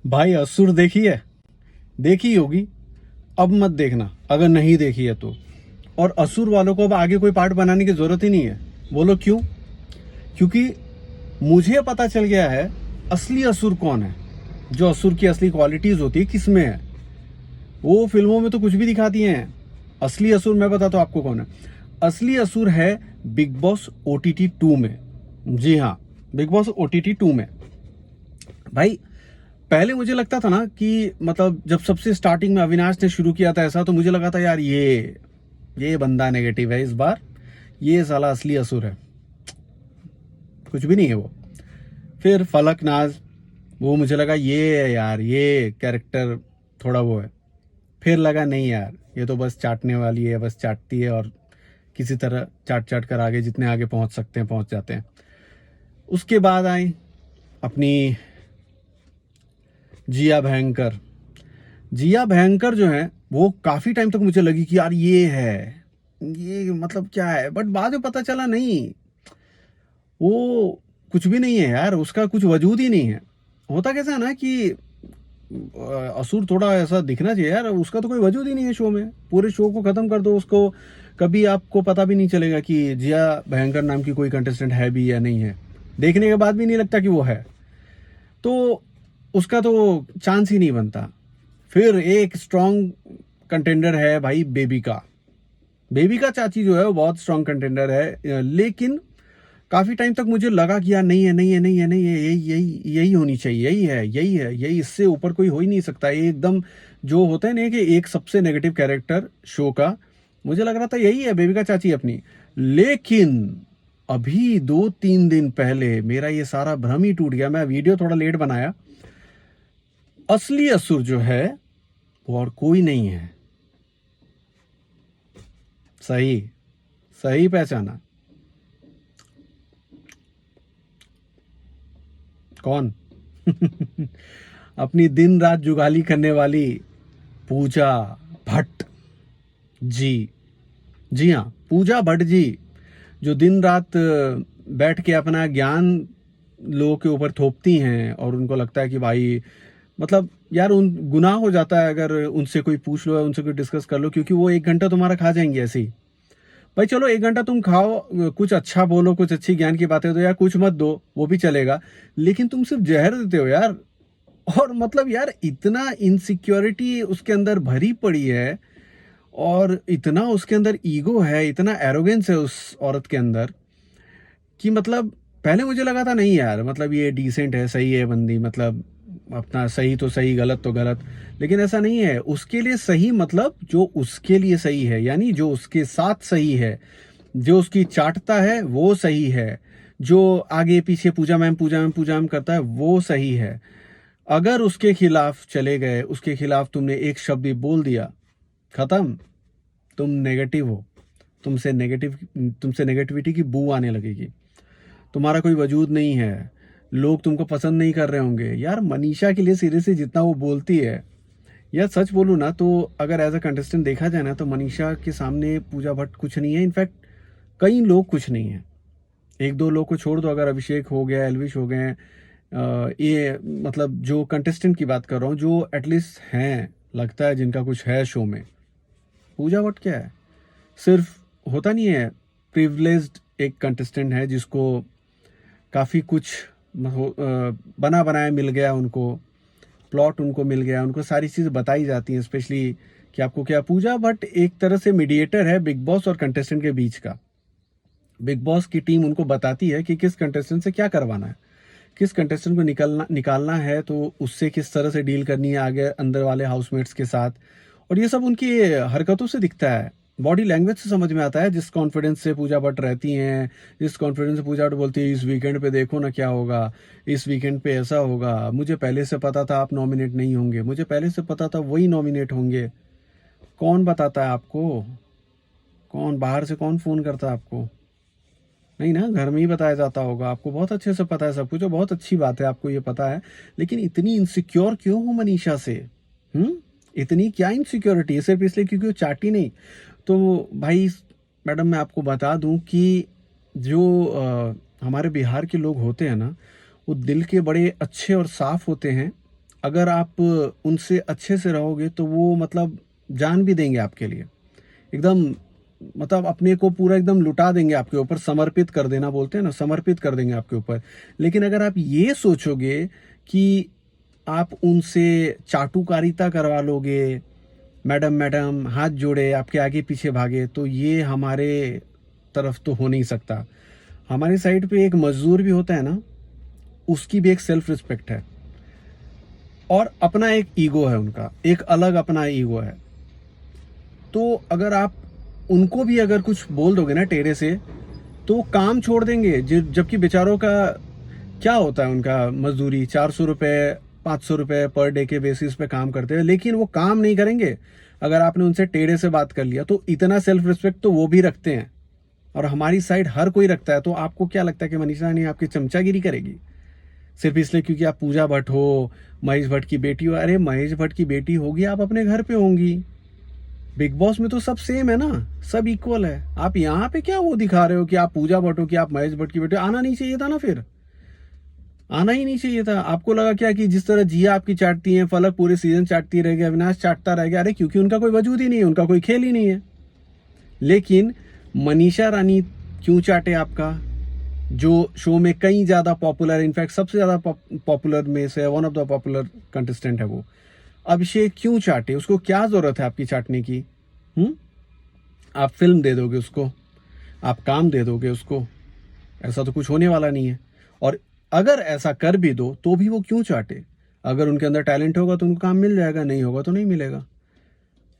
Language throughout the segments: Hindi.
भाई असुर देखी है? देखी होगी। अब मत देखना अगर नहीं देखी है तो। और असुर वालों को अब आगे कोई पार्ट बनाने की जरूरत ही नहीं है। बोलो क्यों? क्योंकि मुझे पता चल गया है असली असुर कौन है। जो असुर की असली क्वालिटीज होती है किसमें है। वो फिल्मों में तो कुछ भी दिखा दिए हैं। असली असुर मैं बताता हूं आपको कौन है। असली असुर है बिग बॉस ओटीटी 2 में। जी हाँ, बिग बॉस ओटीटी 2 में। भाई पहले मुझे लगता था ना कि मतलब जब सबसे स्टार्टिंग में अविनाश ने शुरू किया था ऐसा, तो मुझे लगा था यार ये बंदा नेगेटिव है इस बार। ये साला असली असुर है। कुछ भी नहीं है वो। फिर फलकनाज, वो मुझे लगा ये है यार, ये कैरेक्टर थोड़ा वो है। फिर लगा नहीं यार, ये तो बस चाटने वाली है, बस चाटती है और किसी तरह चाट चाट कर आगे जितने आगे पहुंच सकते हैं पहुंच जाते हैं। उसके बाद आई अपनी जिया भयंकर। जिया भयंकर जो है वो काफी टाइम तक मुझे लगी कि यार ये है, ये मतलब क्या है, बट बाद में पता चला नहीं, वो कुछ भी नहीं है यार, उसका कुछ वजूद ही नहीं है। होता कैसा है ना कि असुर थोड़ा ऐसा दिखना चाहिए यार, उसका तो कोई वजूद ही नहीं है शो में। पूरे शो को खत्म कर दो उसको, कभी आपको पता भी नहीं चलेगा कि जिया भयंकर नाम की कोई कंटेस्टेंट है भी या नहीं है। देखने के बाद भी नहीं लगता कि वो है। तो उसका तो चांस ही नहीं बनता। फिर एक स्ट्रॉन्ग कंटेंडर है भाई बेबिका। बेबिका चाची जो है वो बहुत स्ट्रॉन्ग कंटेंडर है, लेकिन काफी टाइम तक मुझे लगा कि यार नहीं है नहीं है नहीं है नहीं है, यही यही यही होनी चाहिए, यही है यही है यही, इससे ऊपर कोई हो ही नहीं सकता। ये एकदम जो होता है ना कि एक सबसे नेगेटिव कैरेक्टर शो का, मुझे लग रहा था यही है बेबिका चाची अपनी। लेकिन अभी 2-3 दिन पहले मेरा ये सारा भ्रम ही टूट गया। मैं वीडियो थोड़ा लेट बनाया। असली असुर जो है वो और कोई नहीं है। सही, सही पहचाना। कौन? अपनी दिन रात जुगाली करने वाली पूजा भट्ट जी। जी हाँ, पूजा भट्ट जी, जो दिन रात बैठ के अपना ज्ञान लोगों के ऊपर थोपती हैं और उनको लगता है कि भाई मतलब यार उन गुनाह हो जाता है अगर उनसे कोई पूछ लो या उनसे कोई डिस्कस कर लो, क्योंकि वो 1 घंटा तुम्हारा खा जाएंगे ऐसे ही। भाई चलो 1 घंटा तुम खाओ, कुछ अच्छा बोलो, कुछ अच्छी ज्ञान की बातें दो या कुछ मत दो वो भी चलेगा, लेकिन तुम सिर्फ जहर देते हो यार। और मतलब यार इतना इनसिक्योरिटी उसके अंदर भरी पड़ी है, और इतना उसके अंदर ईगो है, इतना एरोगेंस है उस औरत के अंदर कि मतलब पहले मुझे लगा था नहीं यार, मतलब ये डिसेंट है, सही है बंदी, मतलब अपना सही तो सही गलत तो गलत। लेकिन ऐसा नहीं है। उसके लिए सही मतलब जो उसके लिए सही है, यानी जो उसके साथ सही है, जो उसकी चाटता है वो सही है, जो आगे पीछे पूजा मैम करता है वो सही है। अगर उसके खिलाफ चले गए, उसके खिलाफ तुमने एक शब्द भी बोल दिया, खत्म। तुम नेगेटिव हो। तुमसे नेगेटिविटी की बू आने लगेगी। तुम्हारा कोई वजूद नहीं है। लोग तुमको पसंद नहीं कर रहे होंगे यार। मनीषा के लिए सीरियसली जितना वो बोलती है, यार सच बोलूं ना तो अगर एज अ कंटेस्टेंट देखा जाए ना तो मनीषा के सामने पूजा भट्ट कुछ नहीं है। इनफैक्ट कई लोग कुछ नहीं है। एक दो लोग को छोड़ दो, अगर अभिषेक हो गया, एलविश हो गए, ये मतलब जो कंटेस्टेंट की बात कर रहा हूँ जो एटलीस्ट हैं, लगता है जिनका कुछ है शो में। पूजा भट्ट क्या है, सिर्फ होता नहीं है प्रिविलेज्ड एक कंटेस्टेंट है जिसको काफ़ी कुछ बना बनाया मिल गया, उनको प्लॉट उनको मिल गया, उनको सारी चीज़ें बताई जाती हैं, स्पेशली कि आपको क्या। पूजा भट्ट एक तरह से मीडिएटर है बिग बॉस और कंटेस्टेंट के बीच का। बिग बॉस की टीम उनको बताती है कि किस कंटेस्टेंट से क्या करवाना है, किस कंटेस्टेंट को निकालना है, तो उससे किस तरह से डील करनी है आगे अंदर वाले हाउसमेट्स के साथ। और ये सब उनकी हरकतों से दिखता है, बॉडी लैंग्वेज से समझ में आता है। जिस कॉन्फिडेंस से पूजा भट्ट रहती हैं, जिस कॉन्फिडेंस से पूजा भट्ट बोलती है इस वीकेंड पे देखो ना क्या होगा, इस वीकेंड पे ऐसा होगा, मुझे पहले से पता था आप नॉमिनेट नहीं होंगे, मुझे पहले से पता था वही नॉमिनेट होंगे। कौन बताता है आपको? कौन बाहर से कौन फोन करता है आपको? नहीं ना, घर में ही बताया जाता होगा। आपको बहुत अच्छे से पता है सब कुछ, और बहुत अच्छी बात है आपको ये पता है। लेकिन इतनी इनसिक्योर क्यों हो मनीषा से? हम्म, इतनी क्या इनसिक्योरिटी है सिर्फ इसलिए क्योंकि वो चाटी नहीं? तो भाई मैडम मैं आपको बता दूं कि जो हमारे बिहार के लोग होते हैं ना, वो दिल के बड़े अच्छे और साफ होते हैं। अगर आप उनसे अच्छे से रहोगे तो वो मतलब जान भी देंगे आपके लिए, एकदम मतलब अपने को पूरा एकदम लुटा देंगे आपके ऊपर, समर्पित कर देना बोलते हैं ना, समर्पित कर देंगे आपके ऊपर। लेकिन अगर आप ये सोचोगे कि आप उनसे चाटुकारिता करवा लोगे, मैडम मैडम हाथ जोड़े आपके आगे पीछे भागे, तो ये हमारे तरफ तो हो नहीं सकता। हमारी साइड पे एक मजदूर भी होता है ना, उसकी भी एक सेल्फ रिस्पेक्ट है और अपना एक ईगो है, उनका एक अलग अपना ईगो है। तो अगर आप उनको भी अगर कुछ बोल दोगे ना टेढ़े से, तो वो काम छोड़ देंगे। जबकि बेचारों का क्या होता है, उनका मजदूरी 400 रुपये 500 रुपये पर डे के बेसिस पे काम करते हैं, लेकिन वो काम नहीं करेंगे। अगर आपने उनसे टेढ़े से बात कर लिया तो इतना सेल्फ रिस्पेक्ट तो वो भी रखते हैं, और हमारी साइड हर कोई रखता है। तो आपको क्या लगता है कि मनीषा रानी आपकी चमचागिरी करेगी सिर्फ इसलिए क्योंकि आप पूजा भट्ट हो, महेश भट्ट की बेटी हो? अरे महेश भट्ट की बेटी होगी, आप अपने घर पे होंगी। बिग बॉस में तो सब सेम है ना, सब इक्वल है। आप यहाँ पे क्या वो दिखा रहे हो कि आप पूजा भट्ट हो, कि आप महेश भट्ट की बेटी? आना नहीं चाहिए था ना, फिर आना ही नहीं चाहिए था। आपको लगा क्या कि जिस तरह जिया आपकी चाटती है, फलक पूरे सीजन चाटती रहेगी, अविनाश चाटता रहेगा? अरे क्योंकि उनका कोई वजूद ही नहीं है, उनका कोई खेल ही नहीं है। लेकिन मनीषा रानी क्यों चाटे आपका, जो शो में कई ज्यादा पॉपुलर, इनफैक्ट सबसे ज्यादा पॉपुलर में से one of the popular contestant है वो, अभिषेक क्यों चाटे? उसको क्या जरूरत है आपकी चाटने की? आप फिल्म दे दोगे उसको, आप काम दे दोगे उसको, ऐसा तो कुछ होने वाला नहीं है। और अगर ऐसा कर भी दो तो भी वो क्यों चाटे? अगर उनके अंदर टैलेंट होगा तो उनको काम मिल जाएगा, नहीं होगा तो नहीं मिलेगा।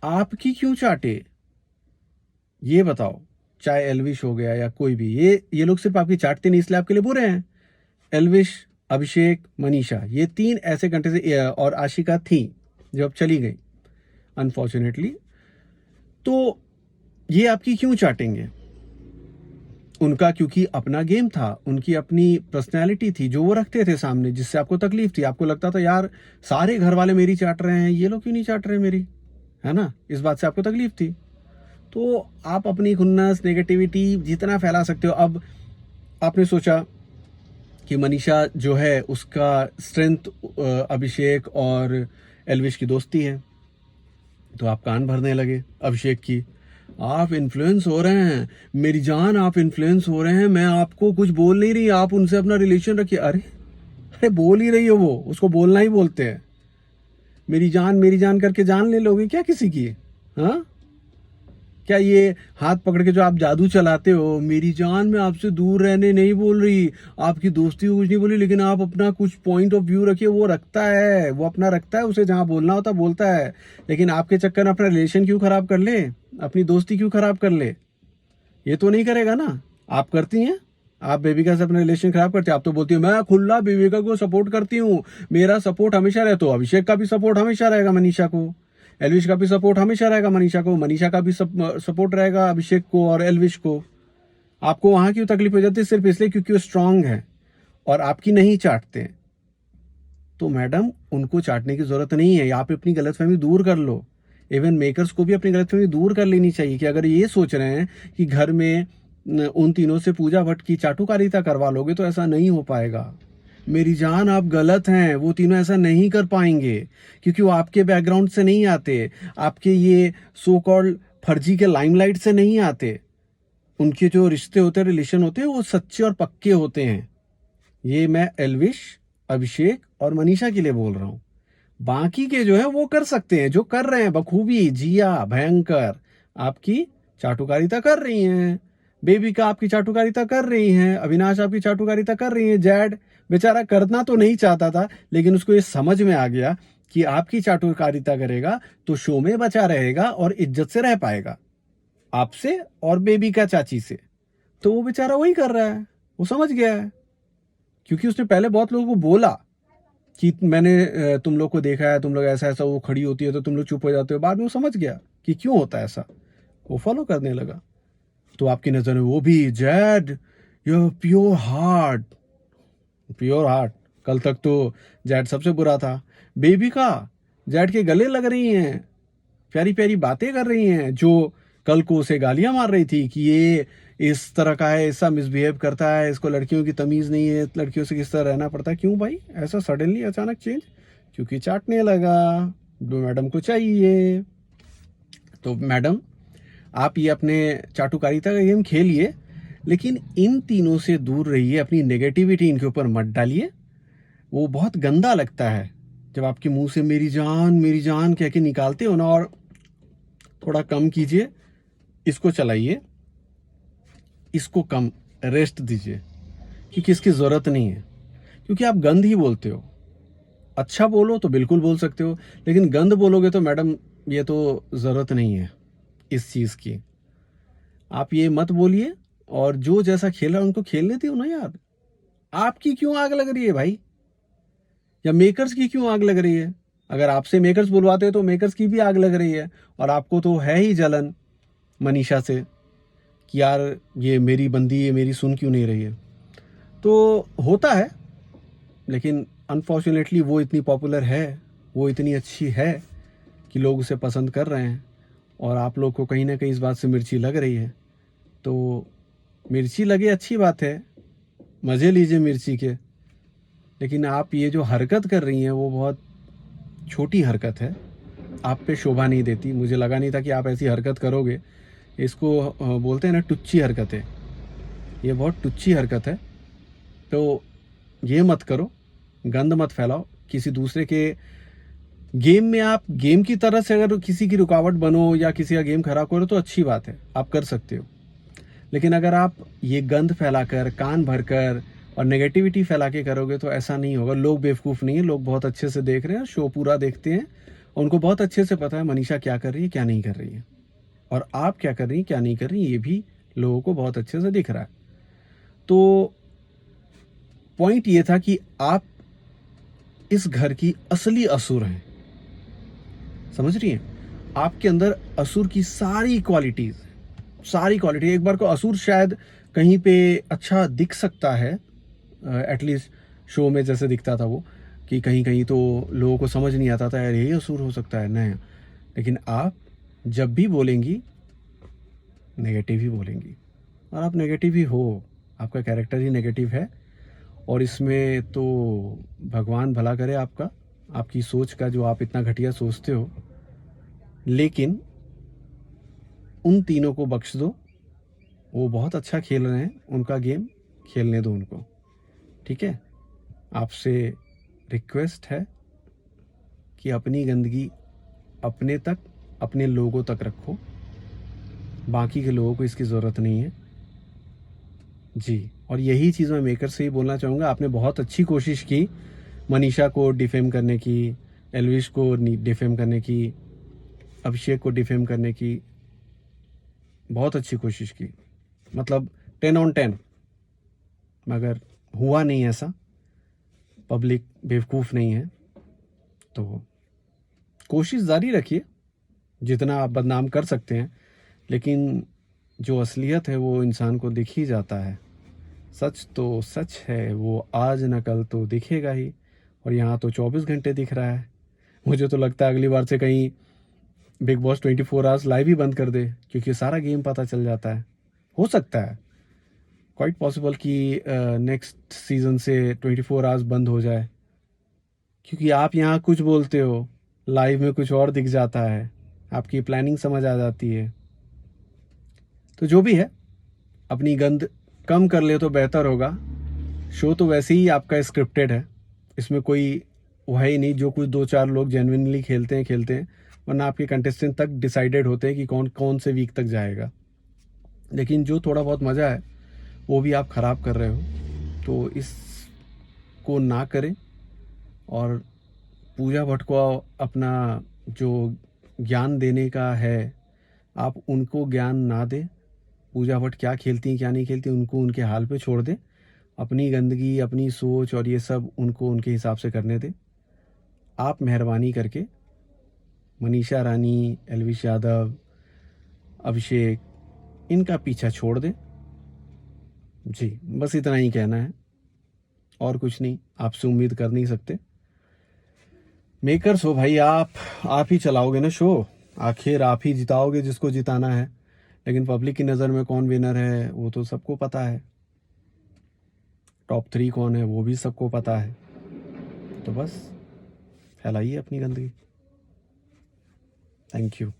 आपकी क्यों चाटे, ये बताओ। चाहे एल्विश हो गया या कोई भी, ये लोग सिर्फ आपकी चाटते नहीं इसलिए आपके लिए बुरे हैं। एल्विश, अभिषेक, मनीषा, ये तीन ऐसे कंटेस्टेंट, और आशिका थी जो अब चली गई अनफॉर्चुनेटली। तो ये आपकी क्यों चाटेंगे? उनका क्योंकि अपना गेम था, उनकी अपनी पर्सनैलिटी थी जो वो रखते थे सामने, जिससे आपको तकलीफ थी। आपको लगता था यार सारे घर वाले मेरी चाट रहे हैं, ये लोग क्यों नहीं चाट रहे मेरी, है ना? इस बात से आपको तकलीफ थी। तो आप अपनी खुन्नस, नेगेटिविटी जितना फैला सकते हो। अब आपने सोचा कि मनीषा जो है उसका स्ट्रेंथ अभिषेक और एल्विश की दोस्ती है, तो आप कान भरने लगे अभिषेक की। आप इन्फ्लुएंस हो रहे हैं मेरी जान, आप इन्फ्लुएंस हो रहे हैं, मैं आपको कुछ बोल नहीं रही, आप उनसे अपना रिलेशन रखिए। अरे अरे बोल ही रही हो वो, उसको बोलना ही बोलते हैं। मेरी जान करके जान ले लोगे क्या किसी की? हाँ, क्या ये हाथ पकड़ के जो आप जादू चलाते हो, मेरी जान मैं आपसे दूर रहने नहीं बोल रही, आपकी दोस्ती को कुछ नहीं बोली, लेकिन आप अपना कुछ पॉइंट ऑफ व्यू रखिए। वो रखता है, वो अपना रखता है, उसे जहां बोलना होता बोलता है। लेकिन आपके चक्कर में अपना रिलेशन क्यों खराब कर ले, अपनी दोस्ती क्यों खराब कर ले? ये तो नहीं करेगा ना। आप करती हैं, आप बेबिका से अपना रिलेशन खराब करते हैं। आप तो बोलती हो मैं खुला बेबिका को सपोर्ट करती हूँ, मेरा सपोर्ट हमेशा रहे। तो अभिषेक का भी सपोर्ट हमेशा रहेगा मनीषा को, एल्विश का भी सपोर्ट हमेशा रहेगा मनीषा को, मनीषा का भी सपोर्ट रहेगा अभिषेक को और एल्विश को। आपको वहां क्यों तकलीफ हो जाती है? सिर्फ इसलिए क्योंकि वो स्ट्रांग है और आपकी नहीं चाटते। तो मैडम उनको चाटने की जरूरत नहीं है, आप अपनी गलतफहमी दूर कर लो। इवन मेकर्स को भी अपनी गलतफहमी दूर कर लेनी चाहिए कि अगर ये सोच रहे हैं कि घर में उन तीनों से पूजा भट्ट की चाटुकारिता करवा लोगे तो ऐसा नहीं हो पाएगा। मेरी जान आप गलत हैं, वो तीनों ऐसा नहीं कर पाएंगे क्योंकि वो आपके बैकग्राउंड से नहीं आते, आपके ये सो कॉल्ड फर्जी के लाइमलाइट से नहीं आते। उनके जो रिश्ते होते हैं, रिलेशन होते हैं, वो सच्चे और पक्के होते हैं। ये मैं एल्विश, अभिषेक और मनीषा के लिए बोल रहा हूं। बाकी के जो है वो कर सकते हैं, जो कर रहे हैं बखूबी। जिया भयंकर आपकी चाटुकारिता कर रही हैं, बेबिका आपकी चाटुकारिता कर रही हैं, अविनाश आपकी चाटुकारिता कर रही हैं। जैड बेचारा करना तो नहीं चाहता था, लेकिन उसको ये समझ में आ गया कि आपकी चाटुकारिता करेगा तो शो में बचा रहेगा और इज्जत से रह पाएगा आपसे और बेबिका चाची से। तो वो बेचारा वही कर रहा है, वो समझ गया है। क्योंकि उसने पहले बहुत लोगों को बोला कि मैंने तुम लोग को देखा है, तुम लोग ऐसा ऐसा, वो खड़ी होती है तो तुम लोग चुप हो जाते हो। बाद में वो समझ गया कि क्यों होता है ऐसा, वो फॉलो करने लगा। तो आपकी नजर में वो भी Z, you pure heart, pure heart. कल तक तो जैड सबसे बुरा था। बेबिका जैड के गले लग रही हैं, प्यारी प्यारी बातें कर रही हैं, जो कल को उसे गालियां मार रही थी कि ये इस तरह का है, ऐसा मिसबिहेव करता है, इसको लड़कियों की तमीज नहीं है, लड़कियों से किस तरह रहना पड़ता है। क्यों भाई ऐसा सडनली अचानक चेंज? क्योंकि चाटने लगा, जो मैडम को चाहिए। तो मैडम, आप ये अपने चाटुकारिता का गेम खेलिए, लेकिन इन तीनों से दूर रहिए, अपनी नेगेटिविटी इनके ऊपर मत डालिए। वो बहुत गंदा लगता है जब आपके मुंह से मेरी जान कह के निकालते हो ना। और थोड़ा कम कीजिए, इसको चलाइए, इसको कम रेस्ट दीजिए, क्योंकि इसकी ज़रूरत नहीं है। क्योंकि आप गंद ही बोलते हो। अच्छा बोलो तो बिल्कुल बोल सकते हो, लेकिन गंद बोलोगे तो मैडम ये तो ज़रूरत नहीं है इस चीज़ की। आप ये मत बोलिए, और जो जैसा खेल रहा है उनको खेलने दो ना यार। आपकी क्यों आग लग रही है भाई? या मेकर्स की क्यों आग लग रही है? अगर आपसे मेकर्स बुलवाते हैं तो मेकर्स की भी आग लग रही है। और आपको तो है ही जलन मनीषा से कि यार ये मेरी बंदी है, मेरी सुन क्यों नहीं रही है। तो होता है, लेकिन अनफॉर्चुनेटली वो इतनी पॉपुलर है, वो इतनी अच्छी है कि लोग उसे पसंद कर रहे हैं। और आप लोग को कहीं ना कहीं इस बात से मिर्ची लग रही है। तो मिर्ची लगे अच्छी बात है, मज़े लीजिए मिर्ची के। लेकिन आप ये जो हरकत कर रही हैं वो बहुत छोटी हरकत है, आप पे शोभा नहीं देती। मुझे लगा नहीं था कि आप ऐसी हरकत करोगे। इसको बोलते हैं ना टुच्ची हरकत है, ये बहुत टुच्ची हरकत है। तो ये मत करो, गंद मत फैलाओ किसी दूसरे के गेम में। आप गेम की तरह से अगर किसी की रुकावट बनो या किसी का गेम खराब करो तो अच्छी बात है, आप कर सकते हो। लेकिन अगर आप ये गंद फैलाकर, कान भरकर और नेगेटिविटी फैला के करोगे तो ऐसा नहीं होगा। लोग बेवकूफ़ नहीं है, लोग बहुत अच्छे से देख रहे हैं, शो पूरा देखते हैं। उनको बहुत अच्छे से पता है मनीषा क्या कर रही है, क्या नहीं कर रही है, और आप क्या कर रही हैं, क्या नहीं कर रही, ये भी लोगों को बहुत अच्छे से दिख रहा है। तो पॉइंट ये था कि आप इस घर की असली असुर हैं, समझ रही हैं? आपके अंदर असुर की सारी क्वालिटीज, सारी क्वालिटी। एक बार को असुर शायद कहीं पे अच्छा दिख सकता है, एटलीस्ट शो में जैसे दिखता था वो, कि कहीं कहीं तो लोगों को समझ नहीं आता था यार ये असुर हो सकता है, नहीं। लेकिन आप जब भी बोलेंगी नेगेटिव ही बोलेंगी, और आप नेगेटिव ही हो, आपका कैरेक्टर ही नेगेटिव है। और इसमें तो भगवान भला करे आपका, आपकी सोच का, जो आप इतना घटिया सोचते हो। लेकिन उन तीनों को बख्श दो, वो बहुत अच्छा खेल रहे हैं, उनका गेम खेलने दो उनको, ठीक है? आपसे रिक्वेस्ट है कि अपनी गंदगी अपने तक, अपने लोगों तक रखो, बाकी के लोगों को इसकी ज़रूरत नहीं है जी। और यही चीज़ मैं मेकर से ही बोलना चाहूँगा। आपने बहुत अच्छी कोशिश की मनीषा को डिफेम करने की, एल्विश को डिफेम करने की, अभिषेक को डिफेम करने की, बहुत अच्छी कोशिश की, मतलब 10/10। मगर हुआ नहीं ऐसा, पब्लिक बेवकूफ़ नहीं है। तो कोशिश जारी रखिए, जितना आप बदनाम कर सकते हैं। लेकिन जो असलियत है वो इंसान को दिख ही जाता है। सच तो सच है, वो आज न कल तो दिखेगा ही। और यहाँ तो 24 घंटे दिख रहा है। मुझे तो लगता है अगली बार से कहीं बिग बॉस 24 आवर्स लाइव ही बंद कर दे, क्योंकि सारा गेम पता चल जाता है। हो सकता है, क्वाइट पॉसिबल कि नेक्स्ट सीजन से 24 आवर्स बंद हो जाए, क्योंकि आप यहाँ कुछ बोलते हो, लाइव में कुछ और दिख जाता है, आपकी प्लानिंग समझ आ जाती है। तो जो भी है, अपनी गंद कम कर ले तो बेहतर होगा। शो तो वैसे ही आपका स्क्रिप्टेड है, इसमें कोई वो है ही नहीं। जो कुछ 2-4 लोग जेन्युइनली खेलते हैं, वरना आपके कंटेस्टेंट तक डिसाइडेड होते हैं कि कौन कौन से वीक तक जाएगा। लेकिन जो थोड़ा बहुत मज़ा है वो भी आप ख़राब कर रहे हो, तो इसको ना करें। और पूजा भट्ट को अपना जो ज्ञान देने का है, आप उनको ज्ञान ना दें। पूजा भट्ट क्या खेलती हैं, क्या नहीं खेलती, उनको उनके हाल पे छोड़ दें। अपनी गंदगी, अपनी सोच और ये सब उनको उनके हिसाब से करने दें। आप मेहरबानी करके मनीषा रानी, एल्विश यादव, अभिषेक, इनका पीछा छोड़ दें जी। बस इतना ही कहना है, और कुछ नहीं, आपसे उम्मीद कर नहीं सकते। मेकर्स हो भाई, आप ही चलाओगे ना शो, आखिर आप ही जिताओगे जिसको जिताना है। लेकिन पब्लिक की नज़र में कौन विनर है वो तो सबको पता है, टॉप 3 कौन है वो भी सबको पता है। तो बस फैलाइए अपनी गंदगी। Thank you.